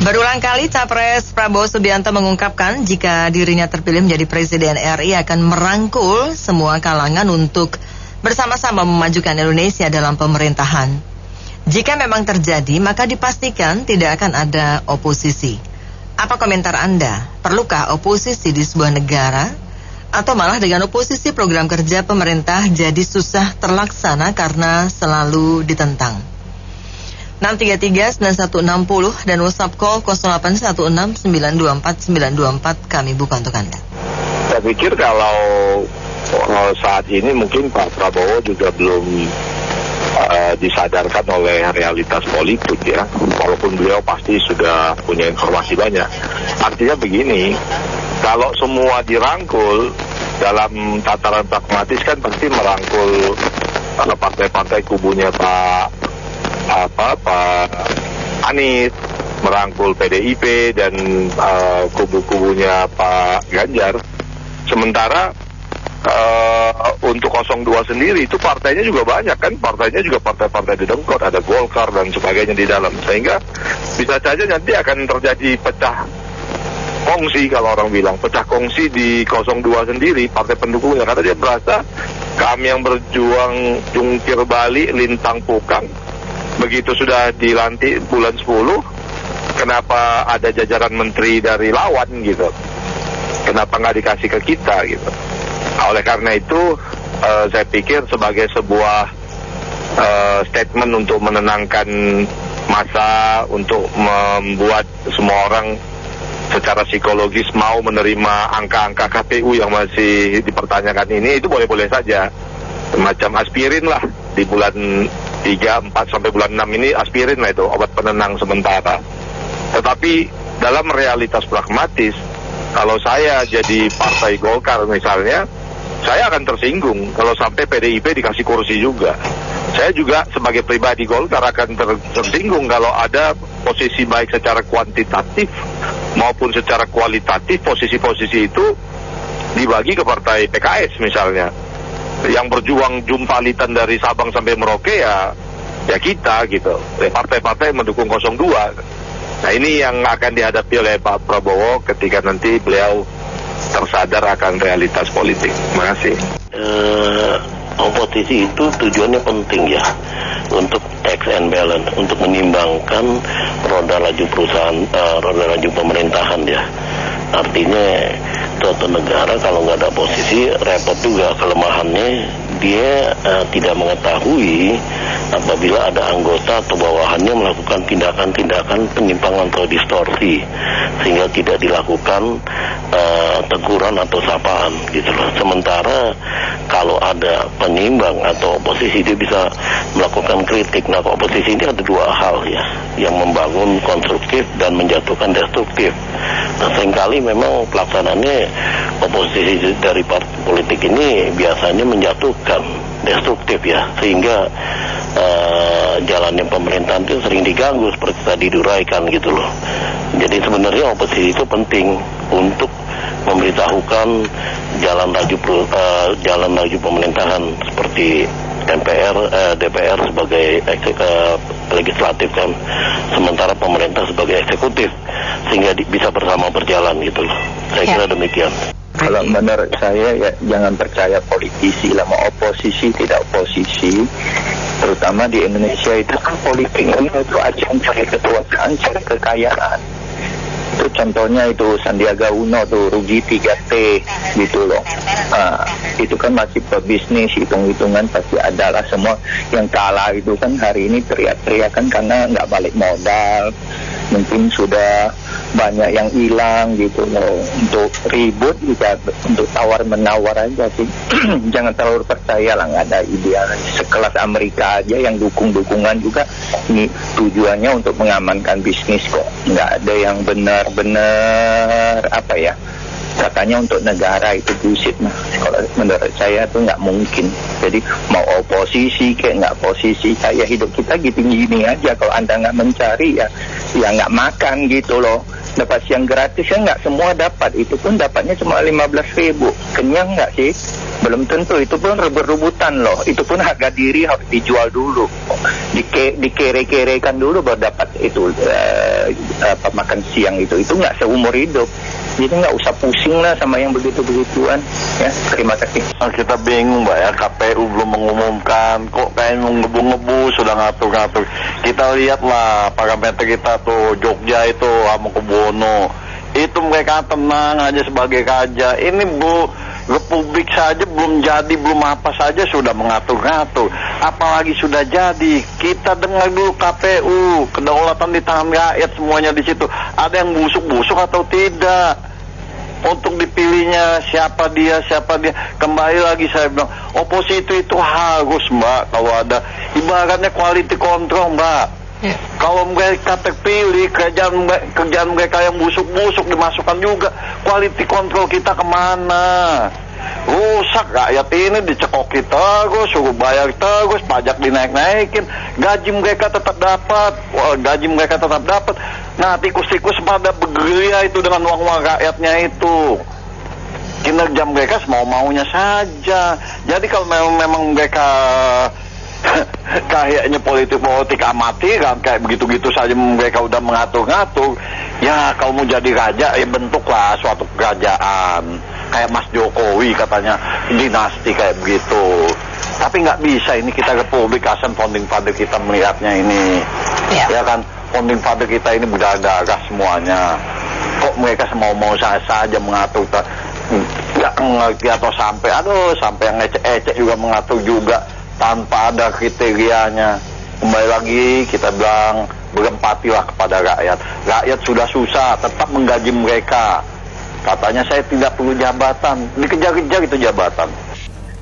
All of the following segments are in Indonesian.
Berulang kali Capres Prabowo Subianto mengungkapkan jika dirinya terpilih menjadi Presiden RI akan merangkul semua kalangan untuk bersama-sama memajukan Indonesia dalam pemerintahan. Jika memang terjadi, maka dipastikan tidak akan ada oposisi. Apa komentar Anda? Perlukah oposisi di sebuah negara? Atau malah dengan oposisi program kerja pemerintah jadi susah terlaksana karena selalu ditentang? 633-9160 dan WhatsApp call 0816-924-924 kami buka untuk Anda. Saya pikir kalau saat ini mungkin Pak Prabowo juga belum disadarkan oleh realitas politik ya, walaupun beliau pasti sudah punya informasi banyak. Artinya begini, kalau semua dirangkul dalam tataran pragmatis kan pasti merangkul partai-partai kubunya Pak Anies, merangkul PDIP dan kubu-kubunya Pak Ganjar. Sementara untuk 02 sendiri itu partainya juga banyak kan, partainya juga partai-partai didengkot, ada Golkar dan sebagainya di dalam, sehingga bisa saja nanti akan terjadi pecah kongsi, kalau orang bilang pecah kongsi di 02 sendiri, partai pendukungnya, karena dia berasa kami yang berjuang jungkir balik lintang pukang, begitu sudah dilantik bulan 10, kenapa ada jajaran menteri dari lawan gitu, kenapa nggak dikasih ke kita gitu. Oleh karena itu saya pikir sebagai sebuah statement untuk menenangkan massa, untuk membuat semua orang secara psikologis mau menerima angka-angka KPU yang masih dipertanyakan ini, itu boleh-boleh saja. Semacam aspirin lah di bulan 3, 4 sampai bulan 6 ini, aspirin lah itu, obat penenang sementara. Tetapi dalam realitas pragmatis, kalau saya jadi partai Golkar misalnya, saya akan tersinggung kalau sampai PDIP dikasih kursi juga. Saya juga sebagai pribadi Golkar akan tersinggung kalau ada posisi baik secara kuantitatif maupun secara kualitatif, posisi-posisi itu dibagi ke partai PKS misalnya. Yang berjuang jumpalitan dari Sabang sampai Merauke ya kita gitu, partai-partai yang mendukung 02. Nah ini yang akan dihadapi oleh Pak Prabowo ketika nanti beliau tersadar akan realitas politik. Terima kasih. Oposisi itu tujuannya penting ya, untuk checks and balance, untuk menimbangkan roda laju perusahaan, roda laju pemerintahan ya. Artinya suatu negara kalau nggak ada posisi repot juga. Kelemahannya dia tidak mengetahui apabila ada anggota atau bawahannya melakukan tindakan-tindakan penyimpangan atau distorsi, sehingga tidak dilakukan teguran atau sapaan gitu loh. Sementara kalau ada penyimbang atau oposisi, dia bisa melakukan kritik. Nah, oposisi ini ada dua hal ya, yang membangun konstruktif dan menjatuhkan destruktif. Nah, seringkali memang pelaksanaannya oposisi dari partai politik ini biasanya menjatuhkan, destruktif ya, sehingga jalannya pemerintahan itu sering diganggu seperti tadi diuraikan gitu loh. Jadi sebenarnya oposisi itu penting untuk memberitahukan jalan laju pemerintahan, seperti DPR sebagai legislatif kan, sementara pemerintah sebagai eksekutif, sehingga bisa bersama berjalan gitu loh. Saya kira demikian. Kalau menurut saya ya jangan percaya politisi lah, mau oposisi tidak oposisi, terutama di Indonesia itu kan politik itu ajang cari kekuasaan, cari kekayaan. Itu contohnya itu Sandiaga Uno tuh rugi 3T gitu loh. Itu kan masih pebisnis, hitung-hitungan pasti adalah. Semua yang kalah itu kan hari ini teriak-teriakan karena nggak balik modal, mungkin sudah banyak yang hilang gitu loh. Untuk ribut juga, untuk tawar-menawar aja sih. Jangan terlalu percaya lah, nggak ada ideal. Sekelas Amerika aja yang dukung-dukungan juga ini tujuannya untuk mengamankan bisnis kok. Nggak ada yang benar-benar apa ya, katanya untuk negara, itu bullshit. Nah, kalau menurut saya tuh nggak mungkin. Jadi mau oposisi kayak nggak posisi, kayak hidup kita gini-gini aja. Kalau Anda nggak mencari ya nggak makan gitu loh. Dapat siang gratis kan nggak semua dapat, itu pun dapatnya cuma 15.000. Kenyang nggak sih? Belum tentu, itu pun rebut-rebutan loh. Itu pun harga diri harus dijual dulu, dikere-kerekan dulu baru dapat itu makan siang itu nggak seumur hidup. Jadi nggak usah pusing lah sama yang begitu-begituan ya. Terima kasih. Kita bingung Mbak ya, KPU belum mengumumkan, kok kayak ngebu-ngebu sudah ngatur-ngatur. Kita lihatlah parameter kita tuh, Jogja itu sama Kebono, itu mereka tenang aja sebagai raja. Ini Bu, Republik saja belum jadi, belum apa saja sudah mengatur-ngatur, apalagi sudah jadi. Kita dengar dulu KPU, kedaulatan di tangan rakyat semuanya di situ. Ada yang busuk-busuk atau tidak untuk dipilihnya, siapa dia. Kembali lagi saya bilang, oposisi itu harus Mbak, kalau ada ibaratnya quality control Mbak. Kalau mereka terpilih, kerjaan mereka yang busuk-busuk dimasukkan juga, quality control kita kemana? Rusak rakyat ini, dicekoki terus, suruh bayar terus, pajak dinaik-naikin, gaji mereka tetap dapat. Nah, tikus-tikus pada bergeria itu dengan uang-uang rakyatnya itu. Kinerja mereka semau-maunya saja. Jadi kalau memang mereka kayaknya politik amatiran, kayak begitu-gitu saja mereka udah mengatur-ngatur, ya kalau mau jadi raja, ya bentuklah suatu kerajaan kayak Mas Jokowi, katanya dinasti kayak begitu. Tapi nggak bisa, ini kita republik, asan founding father kita melihatnya ini, ya kan, founding father kita ini berdarah semuanya. Kok mereka semau-mau saja mengatur, nggak ngerti atau sampai yang ecek-ecek juga mengatur juga tanpa ada kriterianya. Kembali lagi kita bilang, berempatilah kepada rakyat. Rakyat sudah susah, tetap menggaji mereka. Katanya saya tidak perlu jabatan, dikejar-kejar itu jabatan.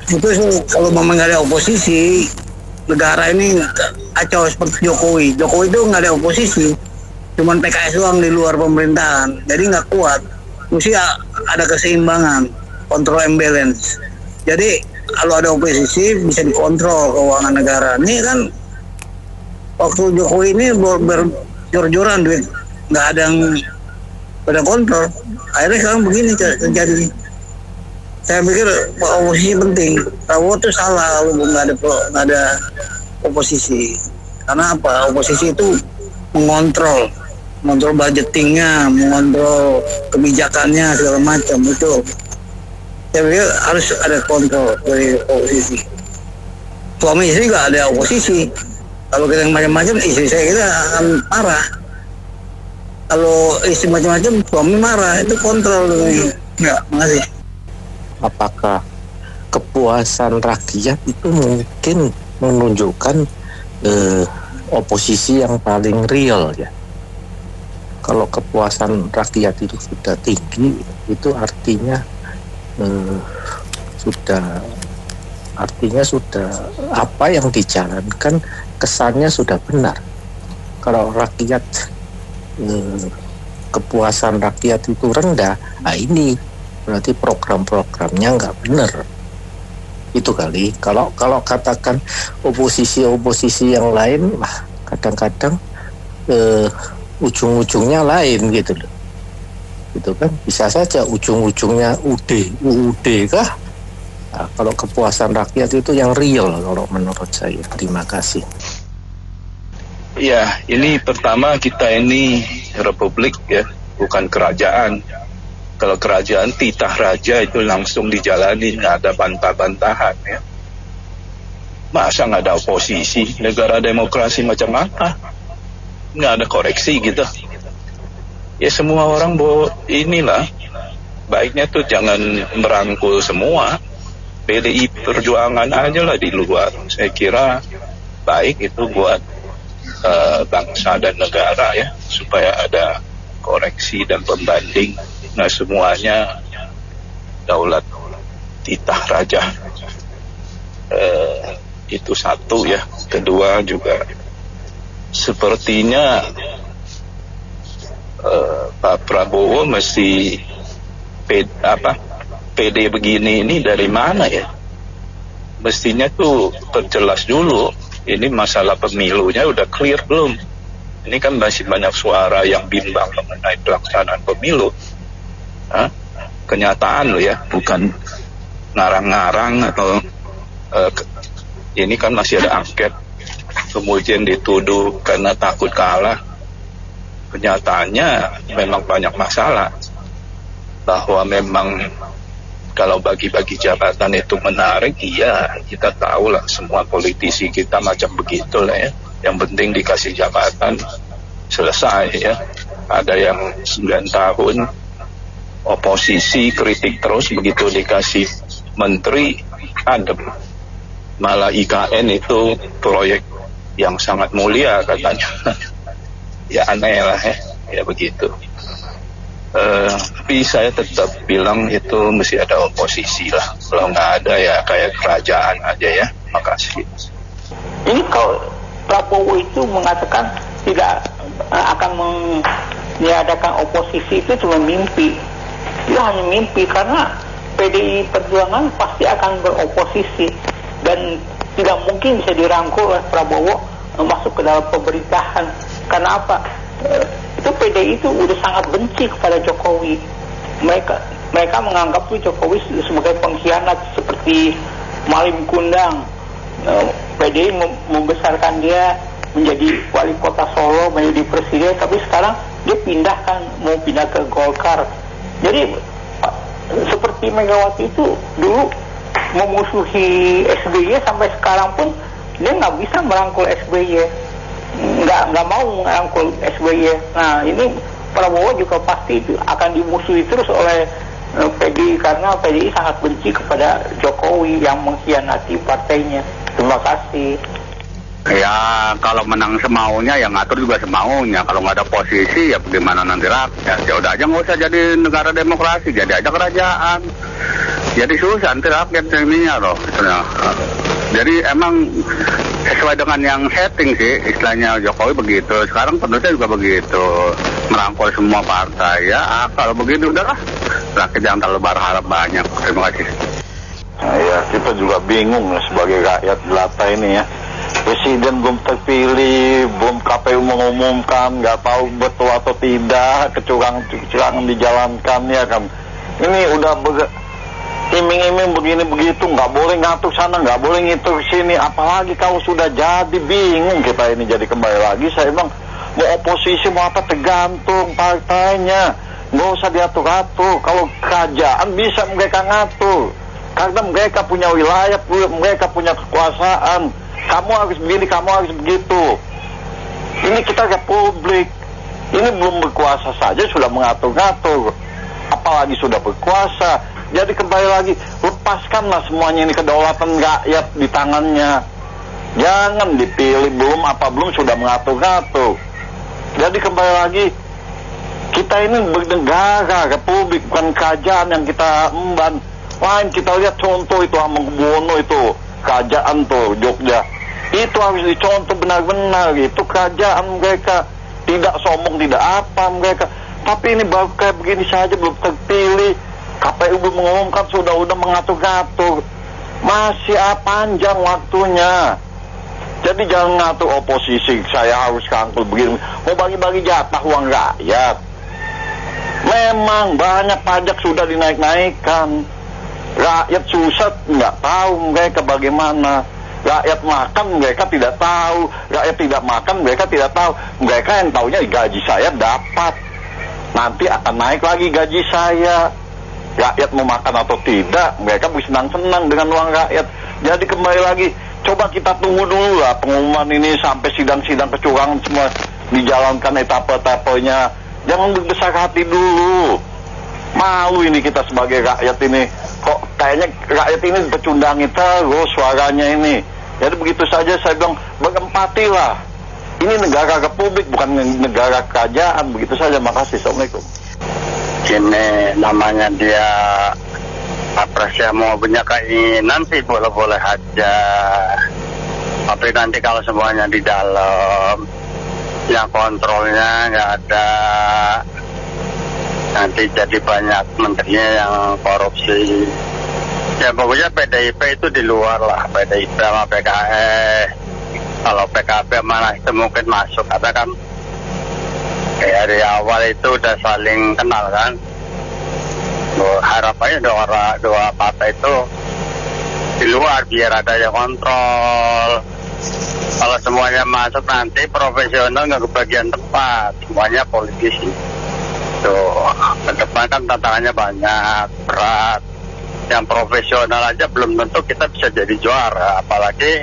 Itu kalau memang nggak ada oposisi, negara ini kacau seperti Jokowi. Jokowi itu nggak ada oposisi, cuman PKS doang di luar pemerintahan, jadi nggak kuat. Mesti ada keseimbangan, control and balance. Jadi kalau ada oposisi bisa dikontrol keuangan negara. Ini kan waktu Jokowi ini berjor-joran duit, nggak ada yang pada kontrol. Akhirnya sekarang begini terjadi. Saya pikir oposisi penting. Prabowo itu salah kalau nggak ada oposisi. Karena apa? Oposisi itu mengontrol budgetingnya, mengontrol kebijakannya segala macam itu. Saya pikir harus ada kontrol dari oposisi. Suami istri nggak ada oposisi. Kalau kita yang macam-macam, istri saya kita akan marah. Kalau istri macam-macam, suami marah. Itu kontrol. Enggak, makasih. Apakah kepuasan rakyat itu mungkin menunjukkan oposisi yang paling real ya? Kalau kepuasan rakyat itu sudah tinggi, itu artinya sudah apa yang dijalankan kesannya sudah benar. Kalau rakyat kepuasan rakyat itu rendah, ini berarti program-programnya nggak benar. Itu kali. Kalau katakan oposisi yang lain, kadang-kadang ujung-ujungnya lain gitu loh. Itu kan bisa saja ujung-ujungnya UUD kah? Nah, kalau kepuasan rakyat itu yang real kalau menurut saya. Terima kasih. Ya, ini pertama kita ini republik ya, bukan kerajaan. Kalau kerajaan titah raja itu langsung dijalani, nggak ada bantah-bantahan ya. Masa nggak ada oposisi? Negara demokrasi macam apa? Nggak ada koreksi gitu. Ya semua orang inilah, baiknya tuh jangan merangkul semua. PDI Perjuangan aja lah di luar. Saya kira baik itu buat bangsa dan negara ya, supaya ada koreksi dan pembanding. Nah semuanya daulat titah raja. Itu satu ya. Kedua juga sepertinya Pak Prabowo mesti PD begini ini dari mana ya? Mestinya tuh perjelas dulu. Ini masalah pemilunya udah clear belum? Ini kan masih banyak suara yang bimbang mengenai pelaksanaan pemilu. Kenyataan loh ya, bukan ngarang-ngarang atau ini kan masih ada angket, kemudian dituduh karena takut kalah. Kenyataannya memang banyak masalah, bahwa memang kalau bagi-bagi jabatan itu menarik, iya kita tahu lah, semua politisi kita macam begitu lah ya. Yang penting dikasih jabatan, selesai ya. Ada yang 9 tahun oposisi, kritik terus, begitu dikasih menteri, adem. Malah IKN itu proyek yang sangat mulia katanya. Ya aneh lah ya begitu. Tapi saya tetap bilang itu mesti ada oposisi lah. Kalau nggak ada ya kayak kerajaan aja ya. Makasih. Ini kalau Prabowo itu mengatakan tidak akan meniadakan oposisi, itu cuma mimpi. Itu hanya mimpi, karena PDI Perjuangan pasti akan beroposisi dan tidak mungkin bisa dirangkul oleh Prabowo masuk ke dalam pemerintahan. Karena apa? Itu PDI itu udah sangat benci kepada Jokowi. Mereka menganggap Jokowi sebagai pengkhianat, seperti Malim Kundang. PDI membesarkan dia menjadi wali kota Solo, menjadi presiden, tapi sekarang dia mau pindah ke Golkar. Jadi seperti Megawati itu dulu memusuhi SBY, sampai sekarang pun dia nggak bisa merangkul SBY, nggak mau merangkul SBY. Nah ini Prabowo juga pasti akan dimusuhi terus oleh PDI, karena PDI sangat benci kepada Jokowi yang mengkhianati partainya. Terima kasih. Ya kalau menang semaunya, yang ngatur juga semaunya. Kalau nggak ada posisi ya bagaimana nanti rakyat? Ya udah aja nggak usah jadi negara demokrasi, jadi aja kerajaan. Jadi susah nanti rakyat ininya loh. Jadi emang sesuai dengan yang setting sih, istilahnya Jokowi begitu. Sekarang penulisnya juga begitu, merangkul semua partai. Ya kalau begitu udahlah, rakyat jangan terlalu berharap banyak. Terima kasih. Nah, ya kita juga bingung sebagai rakyat jelata ini ya. Presiden belum terpilih, belum KPU mengumumkan, nggak tahu betul atau tidak, kecurangan dijalankan ya kan. Ini udah iming-iming begini begitu, nggak boleh ngatur sana, nggak boleh ngitung sini. Apalagi kalau sudah jadi, bingung kita ini. Jadi kembali lagi saya bilang, mau oposisi mau apa tergantung partainya, nggak usah diatur-atur. Kalau kerajaan bisa mereka ngatur, karena mereka punya wilayah, mereka punya kekuasaan. Kamu harus begini, kamu harus begitu. Ini kita republik. Ini belum berkuasa saja sudah mengatur-ngatur, apalagi sudah berkuasa. Jadi kembali lagi, lepaskanlah semuanya ini, kedaulatan rakyat di tangannya. Jangan dipilih belum sudah mengatur-ngatur. Jadi kembali lagi, kita ini bernegara, republik, bukan kerajaan yang kita emban. Lain kita lihat contoh itu Hamengkubuwono itu, kerajaan tuh Jogja. Itu harus dicontoh benar-benar, itu kerajaan mereka. Tidak sombong, tidak apa mereka. Tapi ini baru kayak begini saja, belum terpilih. KPU belum mengumumkan, sudah mengatur-ngatur. Masih panjang waktunya. Jadi jangan ngatur oposisi, saya harus rangkul begini. Mau bagi-bagi jatah uang rakyat. Memang banyak pajak sudah dinaik-naikkan. Rakyat susah, nggak tahu mereka bagaimana. Rakyat makan, mereka tidak tahu. Rakyat tidak makan, mereka tidak tahu. Mereka yang tahunya gaji saya dapat. Nanti akan naik lagi gaji saya. Rakyat mau makan atau tidak, mereka bisa senang-senang dengan uang rakyat. Jadi kembali lagi, coba kita tunggu dulu lah pengumuman ini sampai sidang-sidang kecurangan semua dijalankan etapa-etapanya. Jangan berbesar hati dulu. Malu ini kita sebagai rakyat ini. Kok kayaknya rakyat ini dipecundangi terus suaranya ini. Jadi begitu saja saya bilang, berempatilah. Ini negara republik, bukan negara kerajaan. Begitu saja, makasih. Assalamualaikum. Ini namanya dia Presnya mau punya keinginan sih boleh-boleh aja. Tapi nanti kalau semuanya di dalam, yang kontrolnya nggak ada, nanti jadi banyak menterinya yang korupsi. Ya pokoknya PDIP itu di luar lah, PDIP sama PKS. Kalau PKB mana itu mungkin masuk, karena kan dari awal itu udah saling kenal kan. Harapannya dua partai itu di luar biar ada yang kontrol. Kalau semuanya masuk nanti profesional nggak kebagian tempat, semuanya politisi. Tuh, ke depan kan tantangannya banyak, berat. Yang profesional aja belum tentu kita bisa jadi juara, apalagi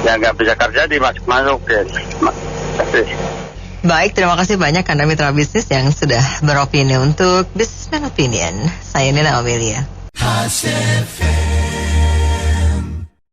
yang nggak bisa kerja dimasuk-masukin. Baik, terima kasih banyak Anda mitra bisnis yang sudah beropini untuk Businessman Opinion. Saya Nina Amelia.